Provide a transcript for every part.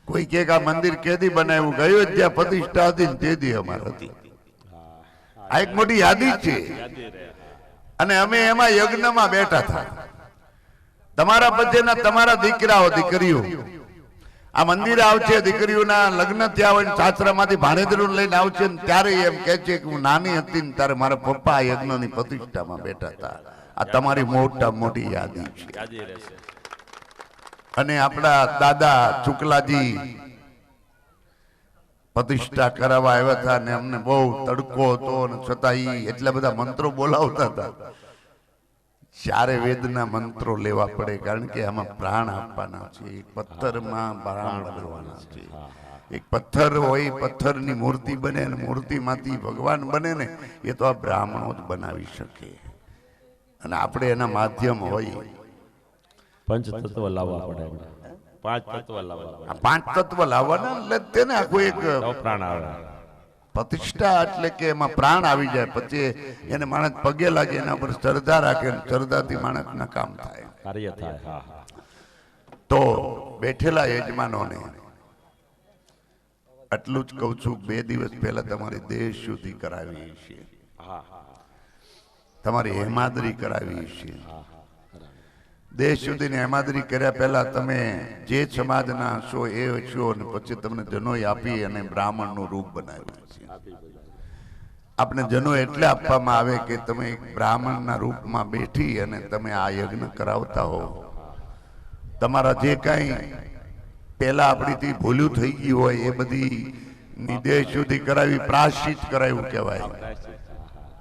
કોઈ કે આ મંદિર કેદી બનાવ્યું, અયોધ્યા પ્રતિષ્ઠા હતી ને તે દી અમાર હતી. આ એક મોટી યાદી છે. અને અમે એમાં યજ્ઞમાં બેઠા હતા. તમારા પછીના તમારા દીકરાઓ દીકરીઓ આ મંદિરે આવશે, દીકરીઓના લગ્ન થયા હોય સાસરામાંથી ભાણેજરું લઈને આવશે ને ત્યારે એમ કહે છે કે હું નાની હતી ને ત્યારે મારા પપ્પા આ યજ્ઞની પ્રતિષ્ઠામાં બેઠા હતા. આ તમારી મોટી યાદી છે. અને આપણા દાદા શુક્લાજી પ્રતિષ્ઠા કરાવવા આવ્યા હતા ને અમને બહુ તડકો હતો અને છતાં એટલા બધા મંત્રો બોલાવતા હતા. ચારે વેદના મંત્રો લેવા પડે, કારણ કે આમાં પ્રાણ આપવાના છે. એક પથ્થરમાં પ્રાણ બનવાના છે. એક પથ્થર હોય, પથ્થરની મૂર્તિ બને ને મૂર્તિમાંથી ભગવાન બને ને એ તો આ બ્રાહ્મણો જ બનાવી શકે. અને આપણે એના માધ્યમ હોય. પંચ તત્વ લાવવા પડે, પાંચ તત્વ લાવવા, પાંચ તત્વ લાવવાના એટલે તેને આખું એક પ્રાણ આવે. પ્રતિષ્ઠા એટલે કે એમાં પ્રાણ આવી જાય, પછી એને માણસ પગે લાગે, એના પર શ્રદ્ધા રાખે, શ્રદ્ધાથી માણસના કામ થાય, કાર્ય થાય. તો બેઠેલા યજમાનોને આટલું જ કહું છું. 2 દિવસ પહેલા તમારી દેહ શુદ્ધિ કરાવી છે, તમારી હેમાદરી કરાવી છે. દેહ શુદ્ધિની હેમાદરી કર્યા પહેલા તમે જે સમાજના છો એ છો, અને પછી તમને જનોઈ આપી અને બ્રાહ્મણનું રૂપ બનાવ્યું છે. આપણે જનો એટલે આપવામાં આવે કે તમે એક બ્રાહ્મણના રૂપમાં બેઠી અને તમે આ યજ્ઞ કરાવતા હો. તમારા જે કાંઈ પહેલા આપણીથી ભૂલ્યું થઈ ગયું હોય એ બધી દેહ શુદ્ધિ કરાવી, પ્રાયશ્ચિત કરાવ્યું કહેવાય.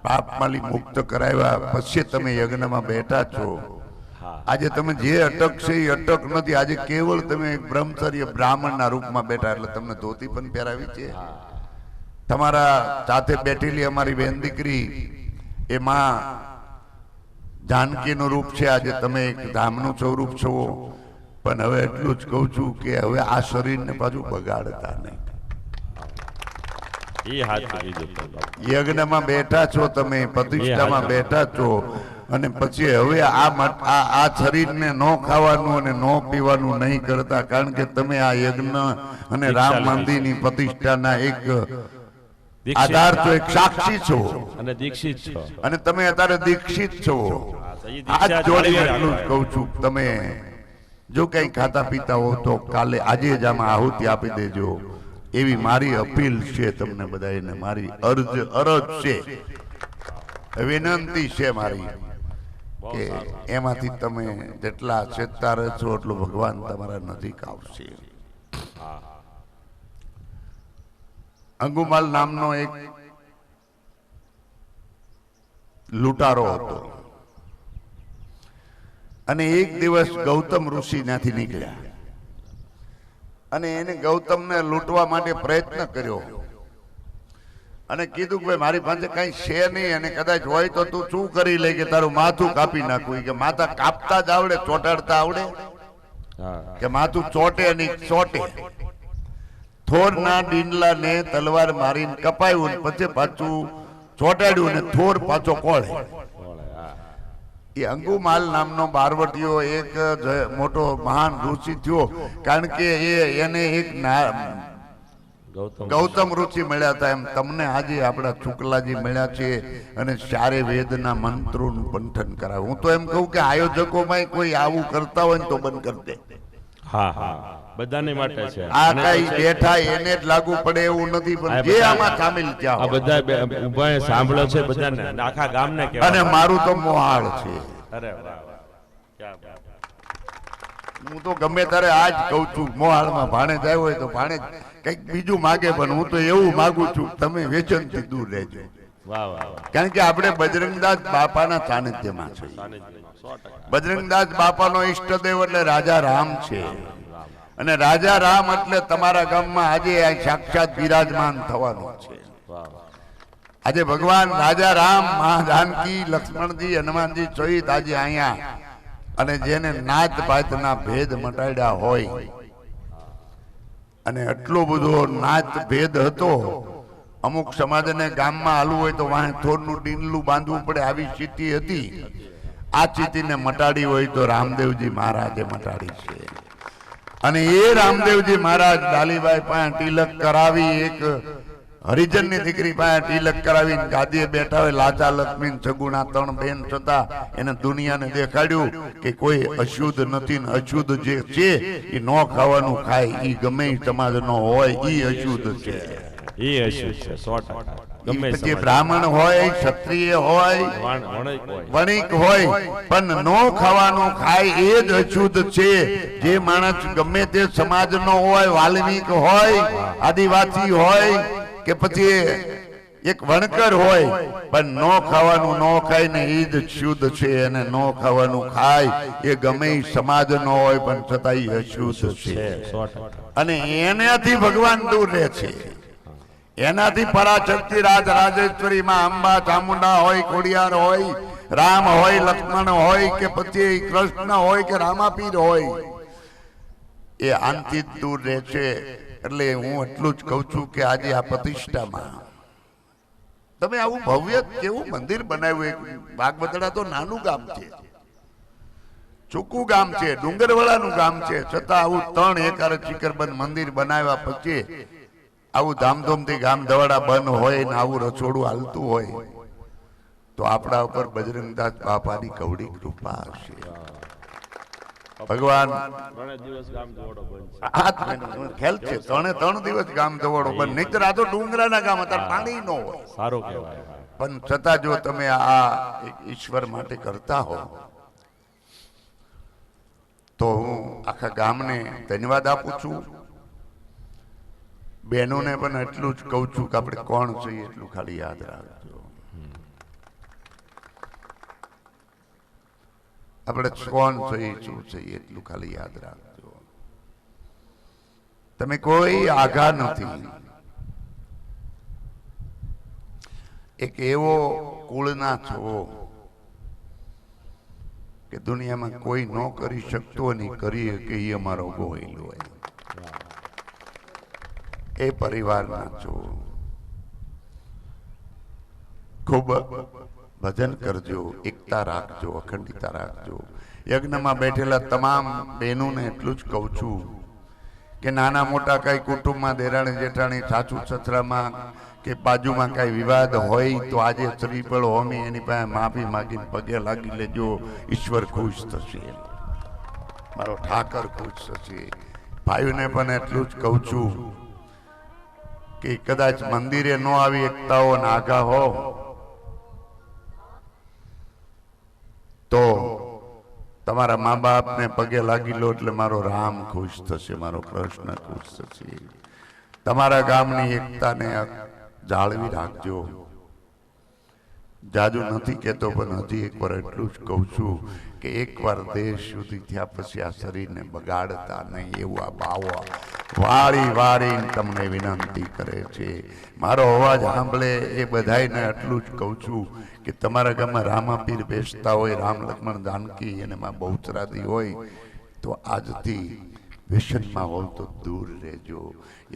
પાપમાલી મુક્ત કરાવ્યા પછી તમે યજ્ઞમાં બેઠા છો. આજે તમે જે અટક છે એ અટક નથી. આજે કેવળ તમે બ્રહ્મચર્ય બ્રાહ્મણના રૂપમાં બેઠા, એટલે તમને ધોતી પણ પહેરાવી છે. તમારા સાથે બેઠેલી અમારી બેન દીકરી એમાં જાનકીનું રૂપ છે. આજે તમે એક ધામનું સ્વરૂપ છો. પણ હવે એટલું જ કહું છું કે હવે આ શરીરને પાછું બગાડતા નહીં. યજ્ઞમાં બેઠા છો તમે, પ્રતિષ્ઠામાં બેઠા છો, અને પછી હવે આ શરીરને ન ખાવાનું અને ન પીવાનું નહીં કરતા, કારણ કે તમે આ યજ્ઞ અને રામ મંદિરની પ્રતિષ્ઠાના એક આધાર છો, એક સાક્ષી છો અને દીક્ષિત છો. અને તમે અત્યારે દીક્ષિત છો. આ જોડી એટલું જ કહું છું, તમે જો કઈ ખાતા પીતા હો તો કાલે આજે જ આમાં આહુતિ આપી દેજો, એવી મારી અપીલ છે તમને બધાને. મારી અરજ છે, વિનંતી છે મારી કે એમાંથી તમે જેટલા ચેતતા રહેશો એટલું ભગવાન તમારા નજીક આવશે. અંગુમાલ નામનો એક લૂંટારો હતો, અને એક દિવસ ગૌતમ ઋષિ ત્યાંથી નીકળ્યા અને એને ગૌતમને લૂંટવા માટે પ્રયત્ન કર્યો અને કીધું કે ભાઈ મારી પાસે કઈ છે નહીં, અને કદાચ હોય તો તું શું કરી લે કે તારું માથું કાપી નાખું. કે માથા કાપતા જ આવડે, ચોટાડતા આવડે? કે માથું ચોટે નહીં, ચોટે. થોરના ડીંડલા ને તલવાર મારીને કપાયું, પછી પાછું ચોટાડ્યું ને થોર પાછો કોળે. એ અંગુમાલ નામનો બારવટીયો એક મોટો મહાન ઋષિ થયો, કારણ કે એને એક ગૌતમ ઋષિ મળ્યા હતા. એમ તમને આજે આપણા શુક્લાજી મળ્યા છે અને ચારે વેદના મંત્રોનું પંઠન કરાવે. હું તો એમ કહું કે આયોજકોમાં કોઈ આવું કરતા હોય ને તો બંધ કરી દે. બધાને માટે છે. આ કઈ બેઠા એને જ લાગુ પડે એવું નથી, પણ જે આમાં સામેલ થયા બધા ઉભા સાંભળો છે બધાને, આખા ગામને કહેવાય. અને મારું તો મોહાળ છે. અરે વાહ, હું તો ગમે ત્યારે આજ કહું છું, મોહાળમાં ભાણેજ આવ્યો હોય તો ભાણેજ કઈક બીજું માગે, પણ હું તો એવું માગું છું તમે વ્યસનથી દૂર રહેજો. કારણ કે આપણે બજરંગદાસ બાપાના સાનિધ્યમાં છે. બજરંગદાસ બાપાનો ઈષ્ટદેવ એટલે રાજા રામ છે, અને રાજા રામ એટલે તમારા ગામમાં આજે સાક્ષાત બિરાજમાન થવાનું છે. આજે ભગવાન રાજા રામ, મા જાનકી, લક્ષ્મણજી, હનુમાનજી સહિત આજે અહીંયા, અને જેને નાત પાતના ભેદ મટાડ્યા હોય, અને એટલો બધો નાત ભેદ હતો. અમુક સમાજને ગામમાં હાલવું હોય તો વાહે થોરનું ડીંડલું બાંધવું પડે, આવી સ્થિતિ હતી. આ સ્થિતિને મટાડી હોય તો રામદેવજી મહારાજે મટાડી છે. અને એ રામદેવજી મહારાજ ડાલીબાઈ પાસે તિલક કરાવી, એક હરિજનની દીકરી પાસે તિલક કરાવીને ગાદીએ બેઠા હોય, લાચા લક્ષ્મી સગુણા 3 બેન છતાં એને દુનિયાને દેખાડ્યું કે કોઈ અશુદ્ધ નથી ને અશુદ્ધ જે છે એ ન ખાવાનું ખાય, એ ગમે એ સમાજનો હોય એ અશુદ્ધ છે. એ અશુદ્ધ છે 100%. ગમે પછી બ્રાહ્મણ હોય, ક્ષત્રિય હોય, વણિક હોય, પણ નો ખાવાનું ખાય એ જ અશુદ્ધ છે. જે માણસ ગમે તે સમાજનો હોય, વાલ્મીક હોય, આદિવાસી હોય કે પછી એક વણકર હોય, પણ નો ખાવાનું નો ખાય ને એ જ શુદ્ધ છે. અને નો ખાવાનું ખાય એ ગમે એ સમાજનો હોય પણ છતાં એ અશુદ્ધ છે. અને એનાથી ભગવાન દૂર રહે છે. એનાથી પરાશક્તિ રાજ રાજેશ્વરી માં અંબા ચામુંડા હોય, ખોડિયાર હોય, રામ હોય, લક્ષ્મણ હોય કે પછી કૃષ્ણ હોય કે રામાપીર હોય, એ આનથી દૂર રહે છે. એટલે હું એટલું જ કહું છું કે આજે આ પ્રતિષ્ઠામાં તમે આવું ભવ્ય કેવું મંદિર બનાવ્યું. ભાગવતડા તો નાનું ગામ છે, ચોખ્ખું ગામ છે, ડુંગરવાળાનું ગામ છે, છતાં આવું 3 એકર શિખરબંધ મંદિર બનાવ્યા પછી આવું ધામધૂમથી ગામ દવાડા બંધ હોય ને આવું રસોડું હાલતું હોય તો આપણા ઉપર બજરંગદાસ બાપાની કવડી કૃપા હશે. ભગવાન ખ્યાલ છે 3 દિવસ ગામ દવાડો બંધ, નહીતર આ તો ડુંગરાના ગામ હતા, પાણી ન હોય. સારું કહેવાય. પણ છતાં જો તમે આ ઈશ્વર માટે કરતા હો તો હું આખા ગામને ધન્યવાદ આપું છું. બહેનોને પણ એટલું જ કહું છું કે આપણે કોણ છીએ એટલું ખાલી યાદ રાખજો. આપણે કોણ છીએ, શું છીએ એટલું ખાલી યાદ રાખજો. તમે કોઈ આઘા નથી. એક એવો કુળના છો કે દુનિયામાં કોઈ ન કરી શકતો નહીં, કરીએ કે એ અમારો ગોહિલ હોય. એ પરિવારના છો. ખૂબ ભજન કરજો, એકતા રાખજો, અખંડિતતા રાખજો. યજ્ઞમાં બેઠેલા તમામ બહેનોને એટલું જ કહું છું કે નાના મોટા કઈ કુટુંબમાં દેરાણી જેઠાણી, સાસુ સસરામાં કે બાજુમાં કઈ વિવાદ હોય તો આજે શ્રીફળ હોમી એની પાસે માફી માગીને પગે લાગી લેજો. ઈશ્વર ખુશ થશે, મારો ઠાકર ખુશ થશે. ભાઈઓને પણ એટલું જ કહું છું કે કદાચ મંદિરે ન આવી એકતા હો, નાગા હો તો તમારા મા બાપને પગે લાગી લો એટલે મારો રામ ખુશ થશે, મારો કૃષ્ણ ખુશ થશે. તમારા ગામની એકતાને જાળવી રાખજો. જાજુ નથી કહેતો પણ હજી એકવાર એટલું જ કહું છું કે એકવાર દેશ સુધી થયા પછી આ શરીરને બગાડતા નહીં, એવું આ બાવો વાળી વાળીને તમને વિનંતી કરે છે. મારો અવાજ સાંભળે એ બધાને એટલું જ કહું છું કે તમારા ગામમાં રામાપીર બેસતા હોય, રામ લક્ષ્મણ જાનકી અને માં બહુચરાદી હોય તો આજથી વ્યસનમાં હોવ તો દૂર રહેજો.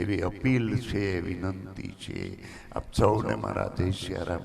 એવી અપીલ છે, વિનંતી છે. આપ સૌને મારા જય સિયારામ.